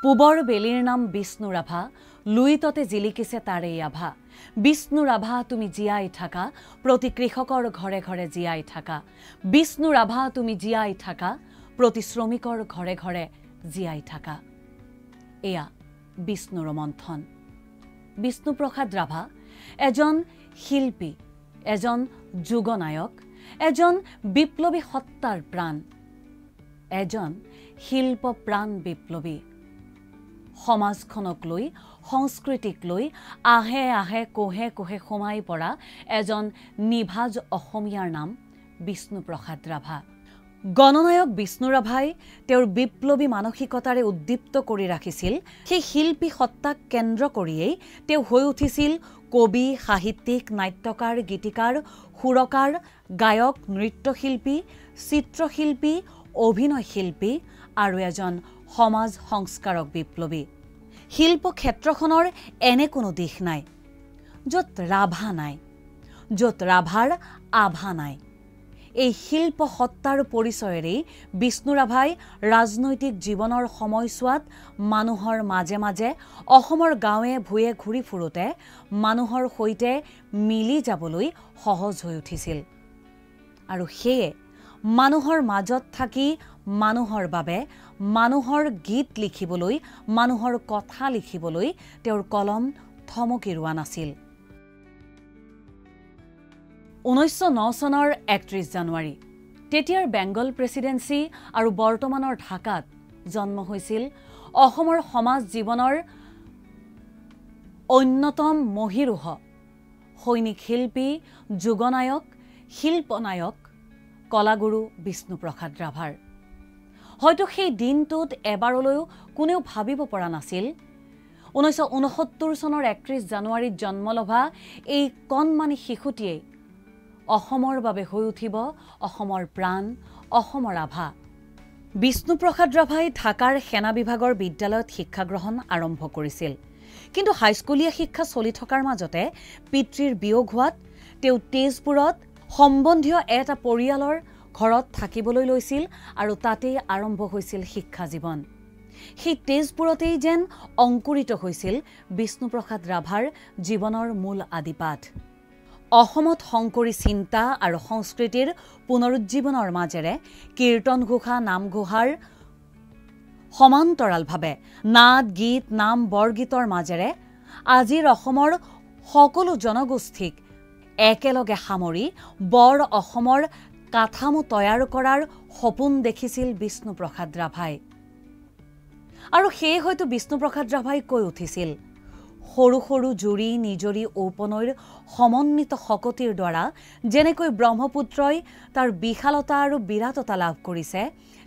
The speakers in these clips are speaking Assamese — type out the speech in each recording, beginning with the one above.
পূবৰ বেলিৰ নাম বিষ্ণু ৰাভা, লুইততে জিলিকিছে তাৰে আভা। বিষ্ণু ৰাভা তুমি জীয়াই থাকা, প্ৰতি কৃষকৰ ঘৰে ঘৰে জীয়াই থাকা। বিষ্ণু ৰাভা তুমি জীয়াই থাকা, প্ৰতি শ্ৰমিকৰ ঘৰে ঘৰে জীয়াই থাকা। এয়া বিষ্ণুৰ মন্থন। বিষ্ণুপ্ৰসাদ ৰাভা এজন শিল্পী, এজন যুগনায়ক, এজন বিপ্লৱী সত্তাৰ প্ৰাণ, এজন শিল্প প্ৰাণ বিপ্লৱী। সমাজখনক লৈ, সংস্কৃতিক লৈ আহে আহে কোহে কোহে সোমাই পৰা এজন নিভাজ অসমীয়াৰ নাম বিষ্ণুপ্ৰসাদ ৰাভা। গণনায়ক বিষ্ণু ৰাভাই তেওঁৰ বিপ্লৱী মানসিকতাৰে উদ্দীপ্ত কৰি ৰাখিছিল সেই শিল্পী সত্তাক কেন্দ্ৰ কৰিয়েই তেওঁ হৈ উঠিছিল কবি, সাহিত্যিক, নাট্যকাৰ, গীতিকাৰ, সুৰকাৰ, গায়ক, নৃত্যশিল্পী, চিত্ৰশিল্পী, অভিনয় শিল্পী আৰু এজন সমাজ সংস্কাৰক বিপ্লৱী। শিল্প ক্ষেত্ৰখনৰ এনে কোনো দিশ নাই য'ত ৰাভা নাই, য'ত ৰাভাৰ আভা নাই। এই শিল্প সত্তাৰ পৰিচয়েৰেই বিষ্ণু ৰাভাই ৰাজনৈতিক জীৱনৰ সময়ছোৱাত মানুহৰ মাজে মাজে অসমৰ গাঁৱে ভূঞে ঘূৰি ফুৰোতে মানুহৰ সৈতে মিলি যাবলৈ সহজ হৈ উঠিছিল। আৰু সেয়ে মানুহৰ মাজত থাকি মানুহৰ বাবে মানুহৰ গীত লিখিবলৈ, মানুহৰ কথা লিখিবলৈ তেওঁৰ কলম থমকি ৰোৱা নাছিল। 1909 চনৰ 31 জানুৱাৰী তেতিয়াৰ বেংগল প্ৰেছিডেন্সি আৰু বৰ্তমানৰ ঢাকাত জন্ম হৈছিল অসমৰ সমাজ জীৱনৰ অন্যতম মহীৰূহ সৈনিক শিল্পী, যুগনায়ক, শিল্পনায়ক, কলাগুৰু বিষ্ণুপ্ৰসাদ ৰাভাৰ। হয়তো সেই দিনটোত এবাৰলৈও কোনেও ভাবিব পৰা নাছিল 1969 চনৰ 31 জানুৱাৰীত জন্ম লভা এই কণমানি শিশুটিয়েই অসমৰ বাবে হৈ উঠিব অসমৰ প্ৰাণ, অসমৰ আভা। বিষ্ণুপ্ৰসাদ ৰাভাই ঢাকাৰ সেনা বিভাগৰ বিদ্যালয়ত শিক্ষা গ্ৰহণ আৰম্ভ কৰিছিল। কিন্তু হাইস্কুলীয়া শিক্ষা চলি থকাৰ মাজতে পিতৃৰ বিয়োগ হোৱাত তেওঁ তেজপুৰত সম্বন্ধীয় এটা পৰিয়ালৰ ঘৰত থাকিবলৈ লৈছিল আৰু তাতেই আৰম্ভ হৈছিল শিক্ষা জীৱন। সেই তেজপুৰতেই যেন অংকুৰিত হৈছিল বিষ্ণুপ্ৰসাদ ৰাভাৰ জীৱনৰ মূল আদিপাঠ। অসমত শংকৰী চিন্তা আৰু সংস্কৃতিৰ পুনৰুজ্জীৱনৰ মাজেৰে কীৰ্তন ঘোষা, নামঘোষাৰ সমান্তৰালভাৱে নাট, গীত, নাম, বৰগীতৰ মাজেৰে আজিৰ অসমৰ সকলো জনগোষ্ঠীক একেলগে সামৰি বৰ অসমৰ কাঠামো তৈয়াৰ কৰাৰ সপোন দেখিছিল বিষ্ণুপ্ৰসাদ ৰাভাই। আৰু সেয়ে হয়তো বিষ্ণুপ্ৰসাদ ৰাভাই কৈ উঠিছিল, সৰু সৰু জুৰি নিজৰি ঔপনৈৰ সমন্বিত শকতিৰ দ্বাৰা যেনেকৈ ব্ৰহ্মপুত্ৰই তাৰ বিশালতা আৰু বিৰাটতা লাভ কৰিছে,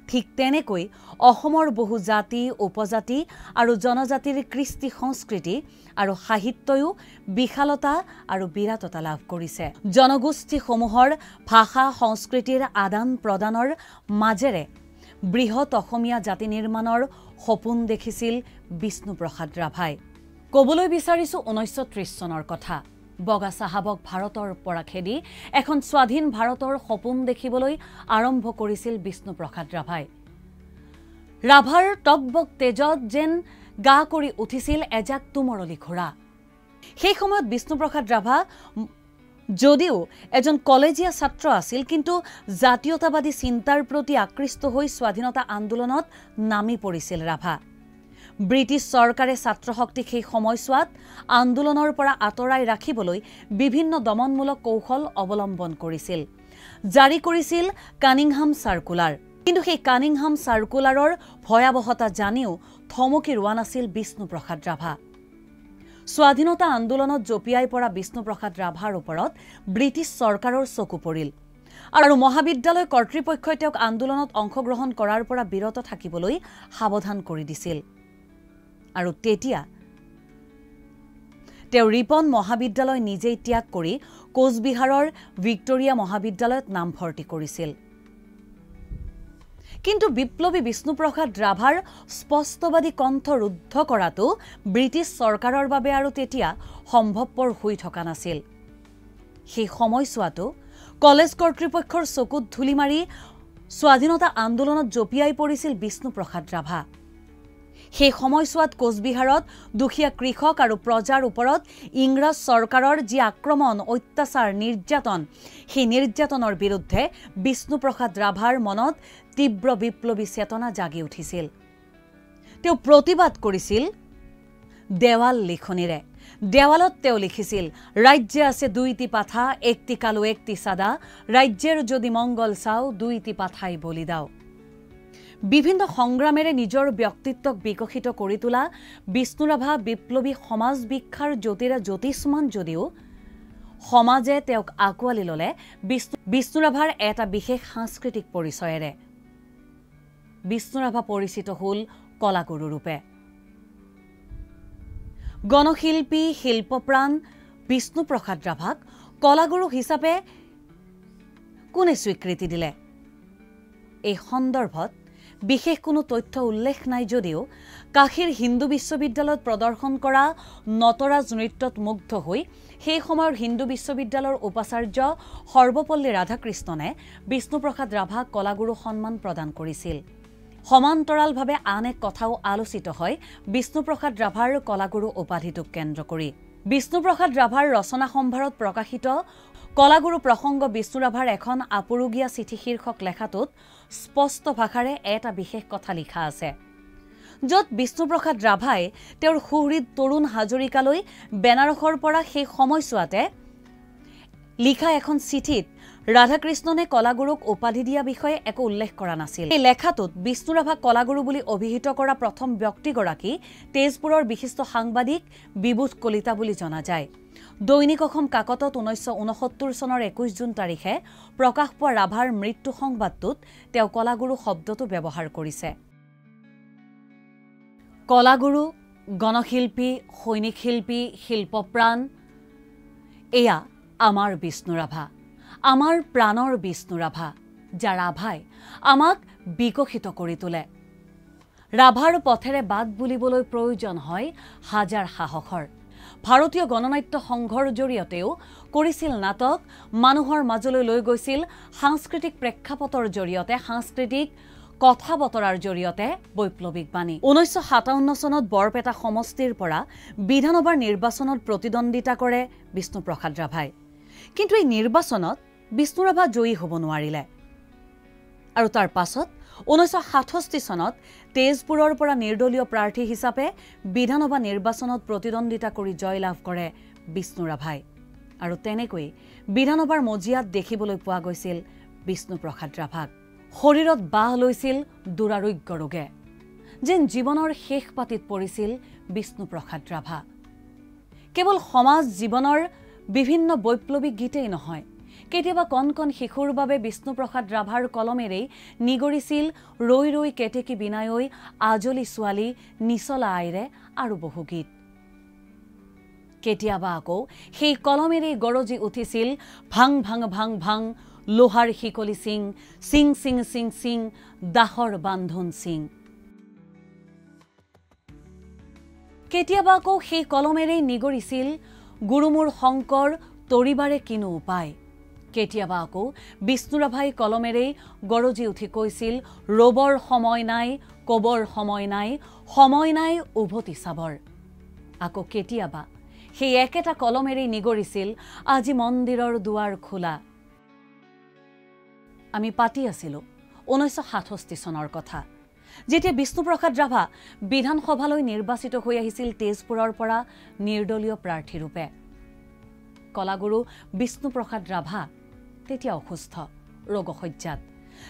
ঠিক তেনেকৈ অসমৰ বহু জাতি, উপজাতি আৰু জনজাতিৰ কৃষ্টি সংস্কৃতি আৰু সাহিত্যয়ো বিশালতা আৰু বিৰাটতা লাভ কৰিছে। জনগোষ্ঠীসমূহৰ ভাষা সংস্কৃতিৰ আদান প্ৰদানৰ মাজেৰে বৃহৎ অসমীয়া জাতি নিৰ্মাণৰ সপোন দেখিছিল বিষ্ণুপ্ৰসাদ ৰাভাই। ক'বলৈ বিচাৰিছো 1930 চনৰ কথা। বগা চাহাবক ভাৰতৰ পৰা খেদি এখন স্বাধীন ভাৰতৰ সপোন দেখিবলৈ আৰম্ভ কৰিছিল বিষ্ণুপ্ৰসাদ ৰাভাই। ৰাভাৰ টকবক তেজত যেন গা কৰি উঠিছিল এজাক তুমৰলি ঘোঁৰা। সেই সময়ত বিষ্ণুপ্ৰসাদ ৰাভা যদিও এজন কলেজীয়া ছাত্ৰ আছিল, কিন্তু জাতীয়তাবাদী চিন্তাৰ প্ৰতি আকৃষ্ট হৈ স্বাধীনতা আন্দোলনত নামি পৰিছিল ৰাভা। ব্ৰিটিছ চৰকাৰে ছাত্ৰ শক্তিক সেই সময়ছোৱাত আন্দোলনৰ পৰা আঁতৰাই ৰাখিবলৈ বিভিন্ন দমনমূলক কৌশল অৱলম্বন কৰিছিল, জাৰি কৰিছিল কানিংহাম চাৰ্কুলাৰ। কিন্তু সেই কানিংহাম চাৰ্কুলাৰৰ ভয়াৱহতা জানিও থমকি ৰোৱা নাছিল বিষ্ণুপ্ৰসাদ ৰাভা। স্বাধীনতা আন্দোলনত জঁপিয়াই পৰা বিষ্ণুপ্ৰসাদ ৰাভাৰ ওপৰত ব্ৰিটিছ চৰকাৰৰ চকু পৰিল আৰু মহাবিদ্যালয় কৰ্তৃপক্ষই তেওঁক আন্দোলনত অংশগ্ৰহণ কৰাৰ পৰা বিৰত থাকিবলৈ সাৱধান কৰি দিছিল। আৰু তেতিয়া তেওঁ ৰিপন মহাবিদ্যালয় নিজেই ত্যাগ কৰি কোচবিহাৰৰ ভিক্টোৰিয়া মহাবিদ্যালয়ত নামভৰ্তি কৰিছিল। কিন্তু বিপ্লৱী বিষ্ণুপ্ৰসাদ ৰাভাৰ স্পষ্টবাদী কণ্ঠ ৰুদ্ধ কৰাটো ব্ৰিটিছ চৰকাৰৰ বাবে আৰু তেতিয়া সম্ভৱপৰ হৈ থকা নাছিল। সেই সময়ছোৱাতো কলেজ কৰ্তৃপক্ষৰ চকুত ধূলি মাৰি স্বাধীনতা আন্দোলনত জঁপিয়াই পৰিছিল বিষ্ণুপ্ৰসাদ ৰাভা। সেই সময়ছোৱাত কোচবিহাৰত দুখীয়া কৃষক আৰু প্ৰজাৰ ওপৰত ইংৰাজ চৰকাৰৰ যি আক্ৰমণ অত্যাচাৰ নিৰ্যাতন সেই নিৰ্যাতনৰ বিৰুদ্ধে বিষ্ণুপ্ৰসাদ ৰাভাৰ মনত তীব্ৰ বিপ্লৱী চেতনা জাগি উঠিছিল তেওঁ প্ৰতিবাদ কৰিছিল দেৱাল লিখনিৰে দেৱালত তেওঁ লিখিছিল ৰাজ্যে আছে দুইটি পাঠা একটি কালো একটি সাদা ৰাজ্যেৰ যদি মংগল চাও দুইটি পাঠাই বলি দাও বিভিন্ন সংগ্ৰামেৰে নিজৰ ব্যক্তিত্বক বিকশিত কৰি তোলা বিষ্ণু ৰাভা বিপ্লৱী সমাজ বিখ্যাৰ জ্যোতিৰে জ্যোতিষ্মান যদিও সমাজে তেওঁক আঁকোৱালি ল'লে বিষ্ণু ৰাভাৰ এটা বিশেষ সাংস্কৃতিক পৰিচয়েৰে বিষ্ণু ৰাভা পৰিচিত হ'ল কলাগুৰু ৰূপে গণশিল্পী শিল্পপ্ৰাণ বিষ্ণুপ্ৰসাদ ৰাভাক কলাগুৰু হিচাপে কোনে স্বীকৃতি দিলে এই সন্দৰ্ভত বিশেষ কোনো তথ্য উল্লেখ নাই যদিও কাশীৰ হিন্দু বিশ্ববিদ্যালয়ত প্ৰদৰ্শন কৰা নটৰাজ নৃত্যত মুগ্ধ হৈ সেই সময়ৰ হিন্দু বিশ্ববিদ্যালয়ৰ উপাচাৰ্য সৰ্বপল্লী ৰাধাকৃষ্ণনে বিষ্ণুপ্ৰসাদ ৰাভাক কলাগুৰু সন্মান প্ৰদান কৰিছিল সমান্তৰালভাৱে আন এক কথাও আলোচিত হয় বিষ্ণুপ্ৰসাদ ৰাভাৰ কলাগুৰু উপাধিটোক কেন্দ্ৰ কৰি বিষ্ণুপ্ৰসাদ ৰাভাৰ ৰচনা সম্ভাৰত প্ৰকাশিত কলাগুৰু প্ৰসংগ বিষ্ণু ৰাভাৰ এখন আপুৰুগীয়া চিঠি শীৰ্ষক লেখাটোত স্পষ্ট ভাষাৰে এটা বিশেষ কথা লিখা আছে য'ত বিষ্ণুপ্ৰসাদ ৰাভাই তেওঁৰ সুহৃদ তৰুণ হাজৰিকালৈ বেনাৰসৰ পৰা সেই সময়ছোৱাতে লিখা এখন চিঠিত ৰাধাকৃষ্ণনে কলাগুৰুক উপাধি দিয়া বিষয়ে একো উল্লেখ কৰা নাছিল এই লেখাটোত বিষ্ণু ৰাভাক কলাগুৰু বুলি অভিহিত কৰা প্ৰথম ব্যক্তিগৰাকী তেজপুৰৰ বিশিষ্ট সাংবাদিক বিভূত কলিতা বুলি জনা যায় দৈনিক অসম কাকতত 1969 চনৰ 21 জুন তাৰিখে প্ৰকাশ পোৱা ৰাভাৰ মৃত্যু সংবাদটোত তেওঁ কলাগুৰু শব্দটো ব্যৱহাৰ কৰিছে কলাগুৰু গণশিল্পী সৈনিক শিল্পী শিল্পপ্ৰাণ এয়া আমাৰ বিষ্ণু ৰাভা আমাৰ প্ৰাণৰ বিষ্ণু ৰাভা যাৰ ৰাভাই আমাক বিকশিত কৰি তোলে ৰাভাৰ পথেৰে বাট বুলিবলৈ প্ৰয়োজন হয় হাজাৰ সাহসৰ ভাৰতীয় গণনাট্য সংঘৰ জৰিয়তেও কৰিছিল নাটক মানুহৰ মাজলৈ লৈ গৈছিল সাংস্কৃতিক প্ৰেক্ষাপটৰ জৰিয়তে সাংস্কৃতিক কথা বতৰাৰ জৰিয়তে বৈপ্লৱিক বাণী 1957 চনত বৰপেটা সমষ্টিৰ পৰা বিধানসভাৰ নিৰ্বাচনত প্ৰতিদ্বন্দ্বিতা কৰে বিষ্ণুপ্ৰসাদ ৰাভাই কিন্তু এই নিৰ্বাচনত বিষ্ণু ৰাভা জয়ী হ'ব নোৱাৰিলে আৰু তাৰ পাছত 1967 চনত তেজপুৰৰ পৰা নিৰ্দলীয় প্ৰাৰ্থী হিচাপে বিধানসভা নিৰ্বাচনত প্ৰতিদ্বন্দ্বিতা কৰি জয়লাভ কৰে বিষ্ণু ৰাভাই আৰু তেনেকৈ বিধানসভাৰ মজিয়াত দেখিবলৈ পোৱা গৈছিল বিষ্ণুপ্ৰসাদ ৰাভাক শৰীৰত বাহ লৈছিল দুৰাৰোগ্য ৰোগে যেন জীৱনৰ শেষ পাতিত পৰিছিল বিষ্ণুপ্ৰসাদ ৰাভা কেৱল সমাজ জীৱনৰ বিভিন্ন বৈপ্লৱিক গীতেই নহয় কেতিয়াবা কণ কণ শিশুৰ বাবে বিষ্ণুপ্ৰসাদ ৰাভাৰ কলমেৰেই নিগৰিছিল ৰৈ ৰৈ কেতেকী বিনায়ৈ আজলি ছোৱালী নিচলা আইৰে আৰু বহু গীত কেতিয়াবা আকৌ সেই কলমেৰেই গৰজি উঠিছিল ভাং ভাং ভাং ভাং লোহাৰ শিকলি সিং সিং সিং সিং সিং দাহৰ বান্ধন সিং কেতিয়াবা আকৌ সেই কলমেৰেই নিগৰিছিল গুৰুমুৰ শংকৰ তৰিবাৰে কিনো উপায় কেতিয়াবা আকৌ বিষ্ণু ৰাভাই কলমেৰেই গৰজি উঠি কৈছিল ৰবৰ সময় নাই কবৰ সময় নাই উভতি চাবৰ আকৌ কেতিয়াবা সেই একেটা কলমেৰেই নিগৰিছিল আজি মন্দিৰৰ দুৱাৰ খোলা আমি পাতি আছিলো 1967 চনৰ কথা যেতিয়া বিষ্ণুপ্ৰসাদ ৰাভা বিধানসভালৈ নিৰ্বাচিত হৈ আহিছিল তেজপুৰৰ পৰা নিৰ্দলীয় প্ৰাৰ্থী ৰূপে কলাগুৰু বিষ্ণুপ্ৰসাদ ৰাভা তেতিয়া অসুস্থ ৰোগশয্যাত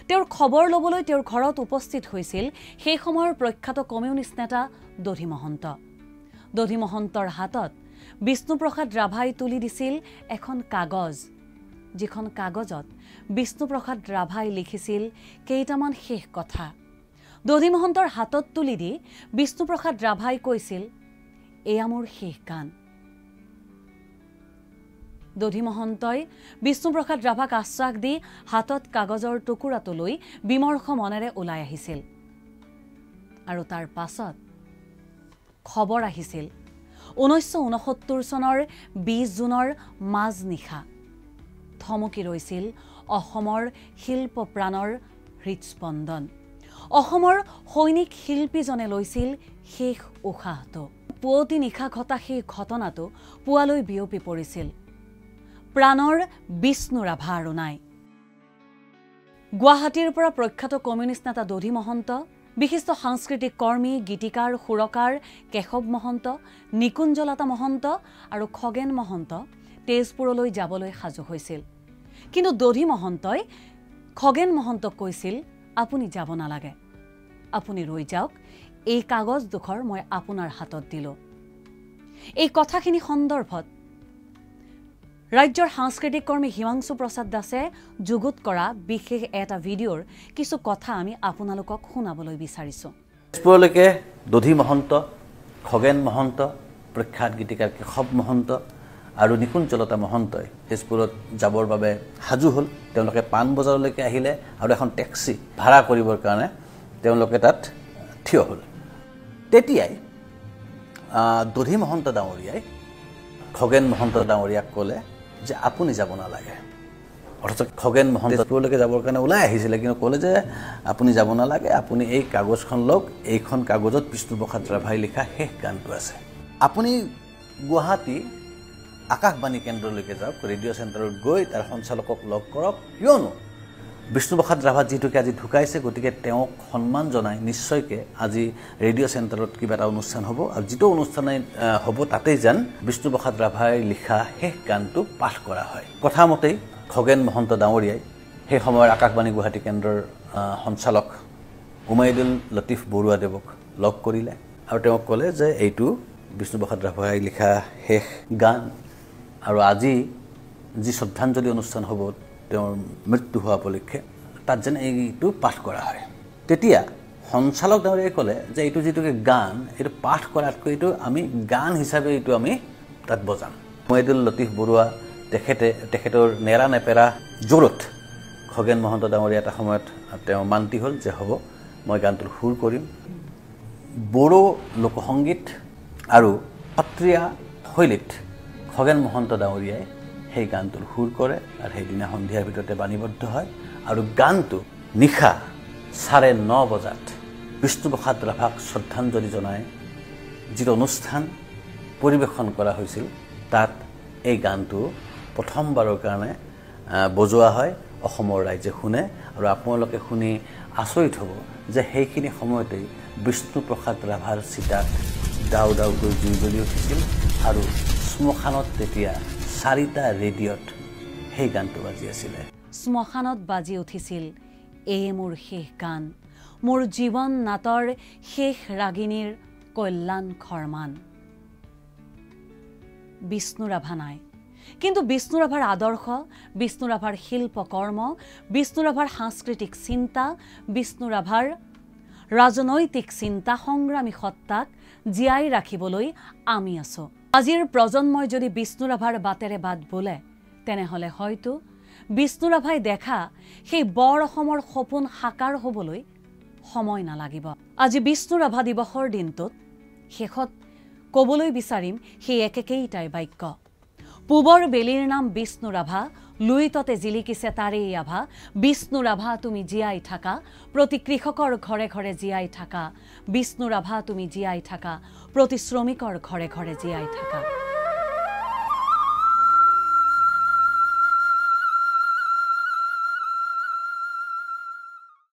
তেওঁৰ খবৰ ল'বলৈ তেওঁৰ ঘৰত উপস্থিত হৈছিল সেই সময়ৰ প্ৰখ্যাত কমিউনিষ্ট নেতা দধি মহন্তৰ হাতত বিষ্ণুপ্ৰসাদ ৰাভাই তুলি দিছিল এখন কাগজ যিখন কাগজত বিষ্ণুপ্ৰসাদ ৰাভাই লিখিছিল কেইটামান শেষ কথা দধি মহন্তৰ হাতত তুলি দি বিষ্ণুপ্ৰসাদ ৰাভাই কৈছিল এয়া মোৰ শেষ গান দধি মহন্তই বিষ্ণুপ্ৰসাদ ৰাভাক আশ্বাস দি হাতত কাগজৰ টুকুৰাটো লৈ বিমৰ্ষ মনেৰে ওলাই আহিছিল আৰু তাৰ পাছত খবৰ আহিছিল 1969 চনৰ 20 জুনৰ মাজনিশা থমকি ৰৈছিল অসমৰ শিল্প প্ৰাণৰ হৃদস্পন্দন অসমৰ সৈনিক শিল্পীজনে লৈছিল শেষ উশাহটো। পুৱতি নিশা ঘটা সেই ঘটনাটো পুৱালৈ বিয়পি পৰিছিল। প্ৰাণৰ বিষ্ণু ৰাভা আৰু নাই। গুৱাহাটীৰ পৰা প্ৰখ্যাত কমিউনিষ্ট নেতা দধি মহন্ত, বিশিষ্ট সাংস্কৃতিক কৰ্মী, গীতিকাৰ, সুৰকাৰ কেশৱ মহন্ত, নিকুঞ্জলতা মহন্ত আৰু খগেন মহন্ত তেজপুৰলৈ যাবলৈ সাজু হৈছিল। কিন্তু দধি মহন্তই খগেন মহন্তক কৈছিল, আপুনি যাব নালাগে, আপুনি ৰৈ যাওক, এই কাগজ দুখৰ মই আপোনাৰ হাতত দিলোঁ। এই কথাখিনি সন্দৰ্ভত ৰাজ্যৰ সাংস্কৃতিক কৰ্মী হিমাংশু প্ৰসাদ দাসে যুগুত কৰা বিশেষ এটা ভিডিঅ'ৰ কিছু কথা আমি আপোনালোকক শুনাবলৈ বিচাৰিছোঁ। তেজপুৰলৈকে দধি মহন্ত, খগেন মহন্ত, প্ৰখ্যাত গীতিকাৰ কেশৱ মহন্ত আৰু নিকুঞ্জলতা মহন্তই তেজপুৰত যাবৰ বাবে সাজু হ'ল। তেওঁলোকে পাণবজাৰলৈকে আহিলে আৰু এখন টেক্সি ভাড়া কৰিবৰ কাৰণে তেওঁলোকে তাত থিয় হ'ল। তেতিয়াই দধি মহন্ত ডাঙৰীয়াই খগেন মহন্ত ডাঙৰীয়াক ক'লে যে আপুনি যাব নালাগে। অথচ খগেন মহন্ত তেজপুৰলৈকে যাবৰ কাৰণে ওলাই আহিছিলে, কিন্তু ক'লে যে আপুনি যাব নালাগে, আপুনি এই কাগজখন লওক, এইখন কাগজত বিষ্ণুপ্ৰসাদ ৰাভাই লিখা শেষ গানটো আছে। আপুনি গুৱাহাটী আকাশবাণী কেন্দ্ৰলৈকে যাওক, ৰেডিঅ' চেণ্টাৰত গৈ তাৰ সঞ্চালকক লগ কৰক, কিয়নো বিষ্ণুপ্ৰসাদ ৰাভা যিহেতুকে আজি ঢুকাইছে, গতিকে তেওঁক সন্মান জনাই নিশ্চয়কৈ আজি ৰেডিঅ' চেণ্টাৰত কিবা এটা অনুষ্ঠান হ'ব, আৰু যিটো অনুষ্ঠানে হ'ব তাতেই যেন বিষ্ণুপ্ৰসাদ ৰাভাই লিখা শেষ গানটো পাঠ কৰা হয়। কথামতেই খগেন মহন্ত ডাঙৰীয়াই সেই সময়ৰ আকাশবাণী গুৱাহাটী কেন্দ্ৰৰ সঞ্চালক উমাইদুল লতিফ বৰুৱাদেৱক লগ কৰিলে আৰু তেওঁক ক'লে যে এইটো বিষ্ণুপ্ৰসাদ ৰাভাই লিখা শেষ গান, আৰু আজি যি শ্ৰদ্ধাঞ্জলি অনুষ্ঠান হ'ব তেওঁৰ মৃত্যু হোৱা উপলক্ষে, তাত যেন এইটো পাঠ কৰা হয়। তেতিয়া সঞ্চালক ডাঙৰীয়াই ক'লে যে এইটো যিটোকে গান, এইটো পাঠ কৰাতকৈ এইটো আমি গান হিচাপে এইটো আমি তাত বজাম। উমাইদুল লতিফ বৰুৱা তেখেতৰ নেৰা নেপেৰা জোৰত খগেন মহন্ত ডাঙৰীয়া এটা সময়ত তেওঁ মান্তি হ'ল যে হ'ব, মই গানটোৰ সুৰ কৰিম। বড়ো লোকসংগীত আৰু সত্ৰীয়া শৈলীত খগেন মহন্ত ডাঙৰীয়াই সেই গানটোৰ সুৰ কৰে, আৰু সেইদিনা সন্ধিয়াৰ ভিতৰতে বাণীবদ্ধ হয়। আৰু গানটো নিশা 9:30 বজাত বিষ্ণুপ্ৰসাদ ৰাভাক শ্ৰদ্ধাঞ্জলি জনাই যিটো অনুষ্ঠান পৰিৱেশন কৰা হৈছিল, তাত এই গানটো প্ৰথমবাৰৰ কাৰণে বজোৱা হয়, অসমৰ ৰাইজে শুনে, আৰু আপোনালোকে শুনি আচৰিত হ'ব যে সেইখিনি সময়তেই বিষ্ণুপ্ৰসাদ ৰাভাৰ চিতাত ডাউ ডাউকৈ জুই জ্বলি উঠিছিল, আৰু শ্মশানত তেতিয়া 4টা ৰেডিঅ'ত সেই গানটো বাজি আছিলে। শ্মশানত বাজি উঠিছিল এই মোৰ শেষ গান, মোৰ জীৱন নাটৰ শেষ ৰাগিনীৰ কল্যাণ খৰমান। বিষ্ণু ৰাভা নাই, কিন্তু বিষ্ণু ৰাভাৰ আদৰ্শ, বিষ্ণু ৰাভাৰ শিল্পকৰ্ম, বিষ্ণু ৰাভাৰ সাংস্কৃতিক চিন্তা, বিষ্ণু ৰাভাৰ ৰাজনৈতিক চিন্তা, সংগ্ৰামী সত্তাক জীয়াই ৰাখিবলৈ আমি আছোঁ। আজিৰ প্ৰজন্মই যদি বিষ্ণু ৰাভাৰ বাটেৰে বাট বোলে, তেনেহ'লে হয়তো বিষ্ণু ৰাভাই দেখা সেই বৰ অসমৰ সপোন সাকাৰ হ'বলৈ সময় নালাগিব। আজি বিষ্ণু ৰাভা দিৱসৰ দিনটোত শেষত ক'বলৈ বিচাৰিম সেই একেকেইটাই বাক্য। পূবৰ বেলিৰ নাম বিষ্ণু ৰাভা, লুইততে জিলিকিছে তাৰেই আভা, বিষ্ণু ৰাভা তুমি জীয়াই থাকা, প্ৰতি কৃষকৰ ঘৰে ঘৰে জীয়াই থাকা, বিষ্ণু ৰাভা তুমি জীয়াই থাকা, প্ৰতি শ্ৰমিকৰ ঘৰে ঘৰে জীয়াই থাকা।